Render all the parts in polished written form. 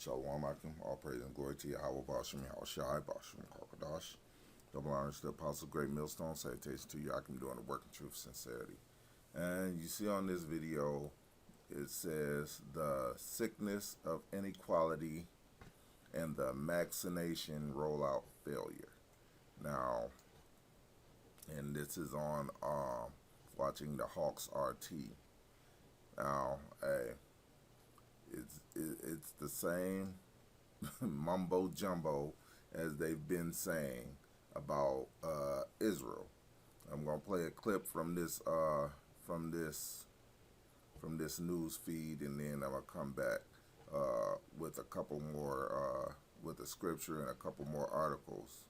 Shalom Akim, all praise and glory to Yahweh Bashim Yahushai Bashim Kakadash. Double honors to the Apostle Great Millstone. Salutations to you, Akim, doing the work in truth, sincerity. And you see on this video, it says the sickness of inequality and the vaccination rollout failure. Now, and this is on watching the Hawks RT. Now, hey, it's the same mumbo jumbo as they've been saying about Israel. I'm gonna play a clip from this news feed, and then I'm gonna come back with a couple more with a scripture and a couple more articles.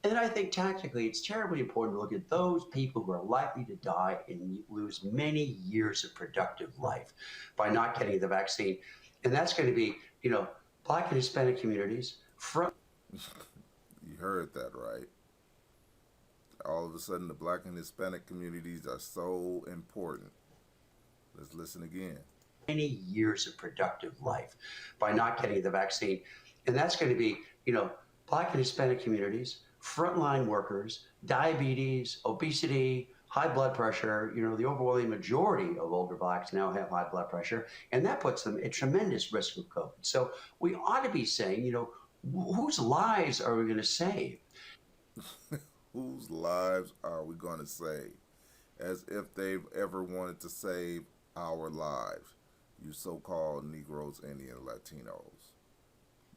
And then I think tactically, it's terribly important to look at those people who are likely to die and lose many years of productive life by not getting the vaccine. And that's going to be, Black and Hispanic communities. You heard that right. All of a sudden, the Black and Hispanic communities are so important. Let's listen again. Many years of productive life by not getting the vaccine. And that's going to be, Black and Hispanic communities, frontline workers, diabetes, obesity, high blood pressure. The overwhelming majority of older Blacks now have high blood pressure, and that puts them at tremendous risk of COVID. So we ought to be saying, whose lives are we going to save? Whose lives are we going to save? As if they've ever wanted to save our lives, you so-called Negroes, Indian, Latinos.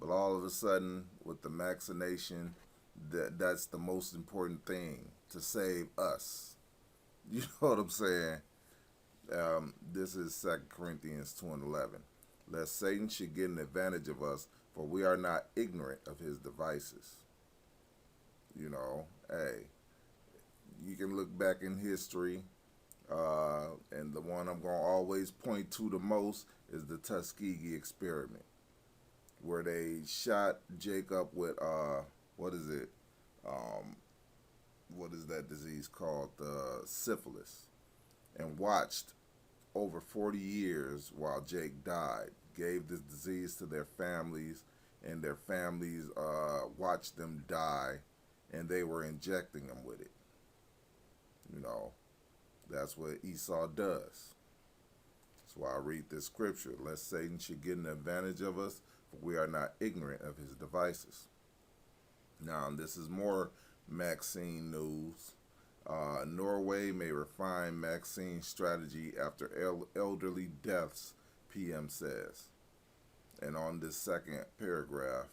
But all of a sudden, with the vaccination, that's the most important thing, to save us. You know what I'm saying? This is 2 Corinthians 2:11. Lest Satan should get an advantage of us, for we are not ignorant of his devices. Hey, you can look back in history, and the one I'm going to always point to the most is the Tuskegee experiment, where they shot Jacob with, what is that disease called? Syphilis. And watched over 40 years while Jake died. Gave this disease to their families, and their families watched them die, and they were injecting them with it. That's what Esau does. That's why I read this scripture. Lest Satan should get an advantage of us, for we are not ignorant of his devices. Now, this is more vaccine news. Norway may refine vaccine strategy after elderly deaths, PM says. And on this second paragraph,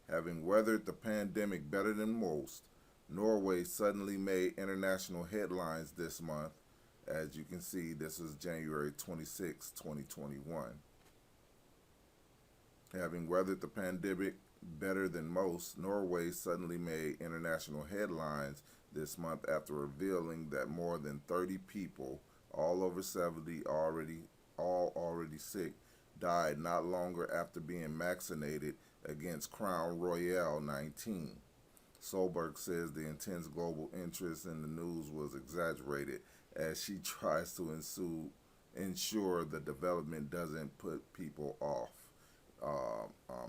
having weathered the pandemic better than most, Norway suddenly made international headlines this month. As you can see, this is January 26, 2021. Having weathered the pandemic better than most, Norway suddenly made international headlines this month after revealing that more than 30 people, all over 70, already sick, died not longer after being vaccinated against Crown Royale 19. Solberg says the intense global interest in the news was exaggerated as she tries to ensure the development doesn't put people off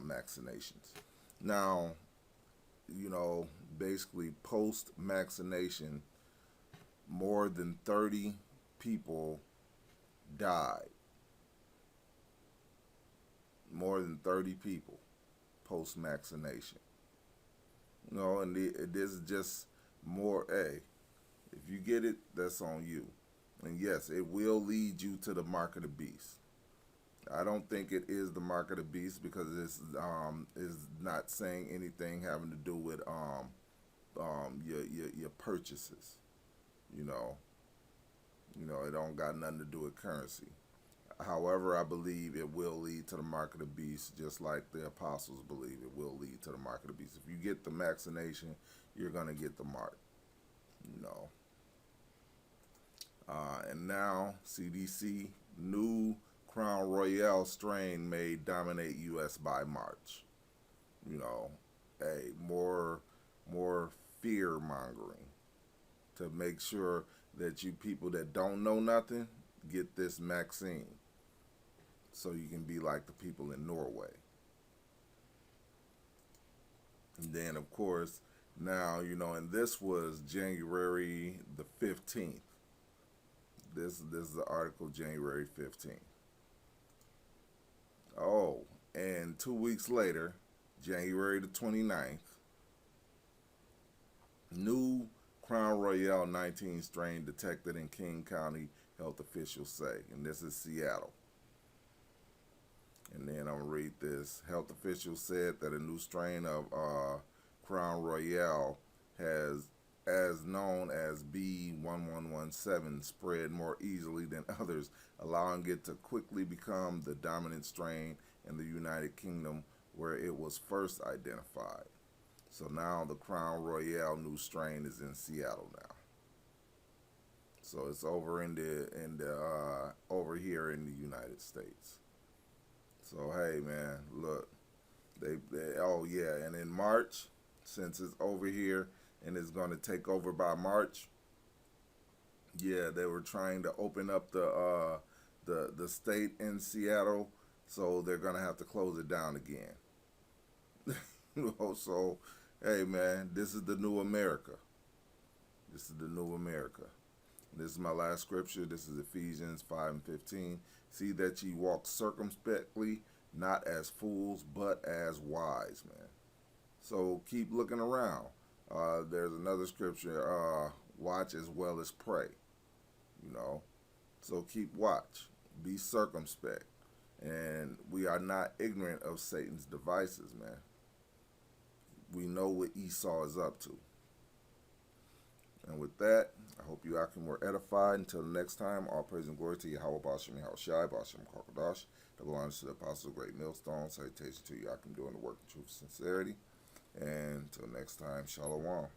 vaccinations. Now, basically post-vaccination, more than 30 people died. More than 30 people post-vaccination. And this is just more, if you get it, that's on you. And yes, it will lead you to the mark of the beast. I don't think it is the mark of the beast because this is not saying anything having to do with your purchases. It don't got nothing to do with currency. However, I believe it will lead to the mark of the beast, just like the apostles believe it will lead to the mark of the beast. If you get the vaccination, you're gonna get the mark. And now CDC new Crown Royale strain may dominate U.S. by March. More fear mongering to make sure that you people that don't know nothing get this vaccine. so you can be like the people in Norway. And then, of course, now, and this was January the 15th. This is the article, January 15th. Oh, and 2 weeks later, January the 29th, new Crown Royale 19 strain detected in King County, health officials say. And this is Seattle. And then I'm going to read this. Health officials said that a new strain of Crown Royale has, as known as B1117, spread more easily than others, allowing it to quickly become the dominant strain in the United Kingdom, where it was first identified. So now the Crown Royale new strain is in Seattle now. So it's over over here in the United States. So hey man, look, they oh yeah, and in March, since it's over here and it's going to take over by March, yeah, they were trying to open up the state in Seattle, so they're going to have to close it down again. So hey man, this is the new America. This is the new America. This is my last scripture. This is Ephesians 5:15. See that ye walk circumspectly, not as fools, but as wise, man. So keep looking around. There's another scripture, watch as well as pray. So keep watch. Be circumspect. And we are not ignorant of Satan's devices, man. We know what Esau is up to. And with that, I hope you were edified. Until the next time, all praise and glory to Yahweh Bashem, Yahweh Shai, Bashem Kakadash. Double honors to the Apostle of Great Millstone. Salutation to Yakim doing the work in truth and sincerity. And until next time, Shalom.